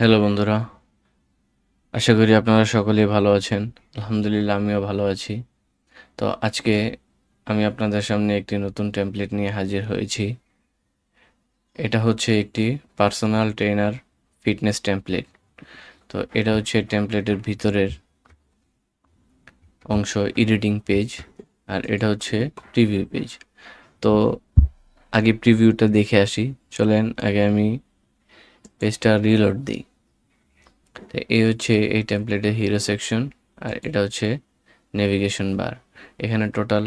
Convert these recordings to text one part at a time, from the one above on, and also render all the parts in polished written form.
Hello বন্ধুরা, আশা করি আপনারা সকলেই ভালো আছেন। আলহামদুলিল্লাহ আমিও ভালো আছি। তো আজকে আমি আপনাদের সামনে একটি নতুন টেমপ্লেট নিয়ে হাজির হয়েছি। এটা হচ্ছে একটি পার্সোনাল ট্রেনার ফিটনেস টেমপ্লেট। তো এটা হচ্ছে টেমপ্লেটের ভিতরের অংশ, এডিটিং পেজ, আর এটা হচ্ছে প্রিভিউ পেজ। তো আগে প্রিভিউটা দেখে আসি। চলেন আগে আমি পেজটা রিলোড দিই। তো এই হচ্ছে এই টেমপ্লেটের হিরো সেকশন, আর এটা হচ্ছে নেভিগেশন বার। এখানে টোটাল,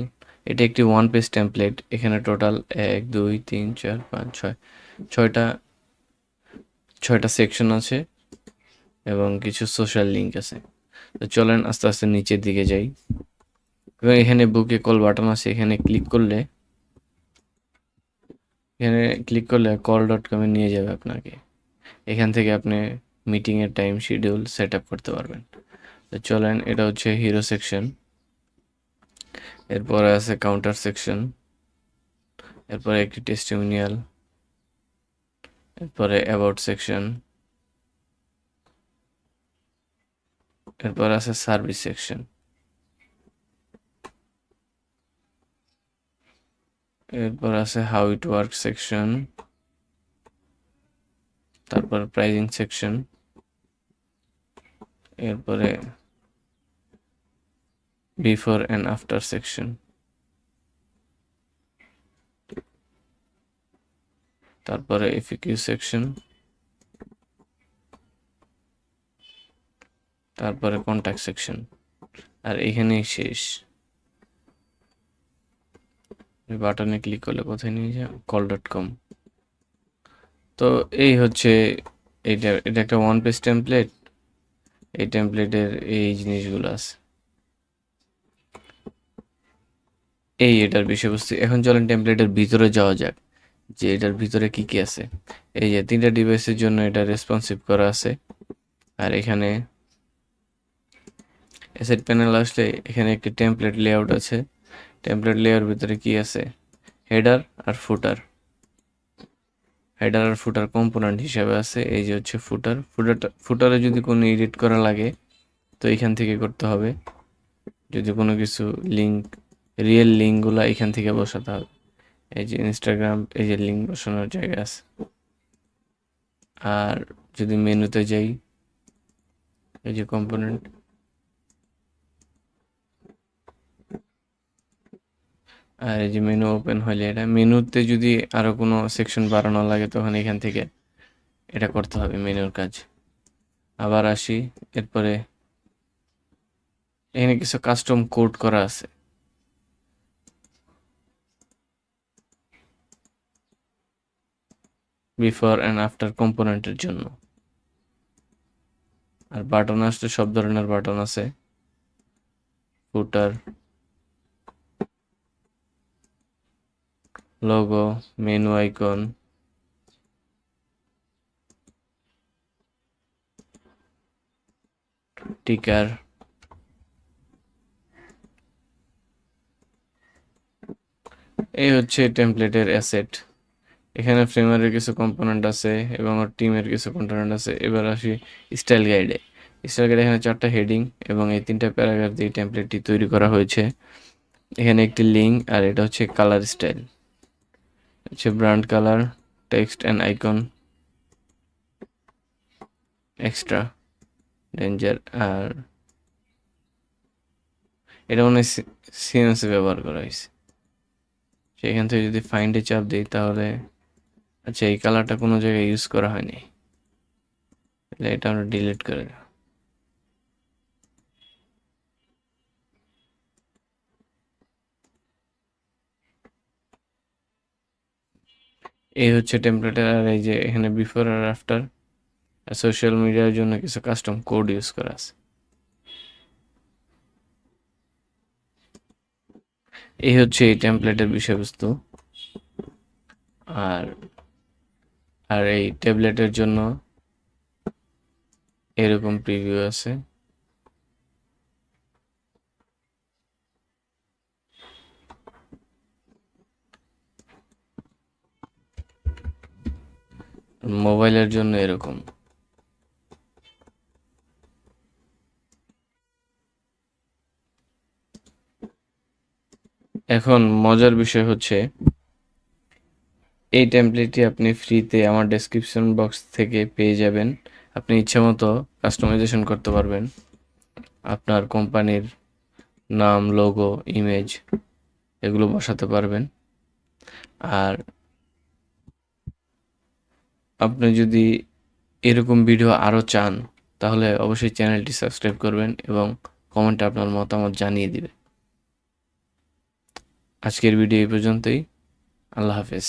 এটা একটি ওয়ান পেজ টেমপ্লেট। এখানে টোটাল 1 2 3 4 5 6 ছয়টা ছয়টা সেকশন আছে এবং কিছু সোশ্যাল লিঙ্ক আছে। তো চলেন আস্তে আস্তে নিচের দিকে যাই। এবং এখানে বুকে কল বাটন আছে। এখানে ক্লিক করলে call.com-এ নিয়ে যাবে আপনাকে। এখান থেকে আপনি মিটিংয়ের টাইম শিডিউল সেট আপ করতে পারবেন। তো চলেন, এটা হচ্ছে হিরো সেকশন। এরপরে আছে কাউন্টার সেকশন, এরপরে একটি টেস্টিমোনিয়াল, এরপরে অ্যাবাউট সেকশন, এরপর আছে সার্ভিস সেকশন, এরপর আছে হাউ ইট ওয়ার্ক সেকশন, তারপর প্রাইজিং সেকশন, এরপরে বিফোর অ্যান্ড আফটার সেকশন, তারপরে এফএকিউ সেকশন, তারপরে কন্ট্যাক্ট সেকশন। আর এখানেই শেষ। বাটনে ক্লিক করলে কোথায় নিয়ে যায়? call.com। তো এই হচ্ছে এটা একটা ওয়ান পেজ টেমপ্লেট। এই টেমপ্লেটের এই জিনিসগুলো আছে, এটার বিষয়বস্তু। এখন চলেন টেমপ্লেটের ভিতরে যাওয়া যাক, যে এটার ভিতরে কি কি আছে। এই যে 3টা ডিভাইসের জন্য এটা রেসপন্সিভ করা আছে। আর এখানে অ্যাসেট প্যানেল আসলে এখানে একটি টেমপ্লেট লেআউট আছে। টেমপ্লেট লেয়ার ভিতরে কি আছে? হেডার আর ফুটার। হেডার আর ফুটার কম্পোনেন্ট হিসেবে আছে। এই যে হচ্ছে ফুটারে যদি কোনো এডিট করা লাগে তো এখান থেকে করতে হবে। যদি কোনো কিছু লিঙ্ক, রিয়েল লিঙ্কগুলো এখান থেকে বসাতে হবে। এই যে ইনস্টাগ্রাম, এই যে লিঙ্ক বসানোর জায়গা আছে। আর যদি মেনুতে যাই, এই যে কম্পোনেন্ট, আর এই যে মেনু ওপেন হলে এটা মেনুতে যদি আরো কোনো সেকশন বাড়ানো লাগে তখন এখান থেকে এটা করতে হবে মেনুর কাজ। আবার আসি, এরপরে এখানে কিছু কাস্টম কোড করা আছে। বিফোর অ্যান্ড আফটার কম্পোনেন্টের জন্য। আর বাটন আসলে সব ধরনের বাটন আছে। ফুটার, লোগো, মেনু আইকন, টিকার। এই হচ্ছে টেমপ্লেটের অ্যাসেট। এখানে ফ্রেমারের কিছু কম্পোনেন্ট আছে এবং টিমের কিছু কম্পোনেন্ট আছে। এবার আসি স্টাইল গাইডে। স্টাইল গাইডে এখানে 4টা হেডিং এবং এই 3টা প্যারাগ্রাফ দিয়ে টেমপ্লেটটি তৈরি করা হয়েছে। এখানে একটি লিঙ্ক, আর এটা হচ্ছে কালার স্টাইল, হচ্ছে brand colour, text and icon, extra, danger. আর এটা মনে হয় সিএনসি ব্যবহার করা হয়েছে। সেখান থেকে যদি ফাইন্ডে চাপ দিই তাহলে, আচ্ছা এই কালারটা কোনো জায়গায় ইউজ করা হয়নি, তাহলে এটা আমরা ডিলিট করে দেব। এই হচ্ছে টেমপ্লেটের। আর এই যে এখানে বিফোর আর আফটার সোশ্যাল মিডিয়ার জন্য কিছু কাস্টম কোড ইউজ করা আছে। এই হচ্ছে এই টেমপ্লেটের বিষয়বস্তু। আর আর এই ট্যাবলেটের জন্য এরকম প্রিভিউ আছে। মোবাইলের জন্য এরকম। এখন মজার বিষয় হচ্ছে এই টেমপ্লেটটি আপনি ফ্রিতে আমার ডেসক্রিপশন বক্স থেকে পেয়ে যাবেন। আপনি ইচ্ছামতো কাস্টমাইজেশন করতে পারবেন। আপনার কোম্পানির নাম, লোগো, ইমেজ এগুলো বসাতে পারবেন। আর আপনি যদি এরকম ভিডিও আরও চান তাহলে অবশ্যই চ্যানেলটি সাবস্ক্রাইব করবেন এবং কমেন্টে আপনার মতামত জানিয়ে দিবেন। আজকের ভিডিও এই পর্যন্তই। আল্লাহ হাফেজ।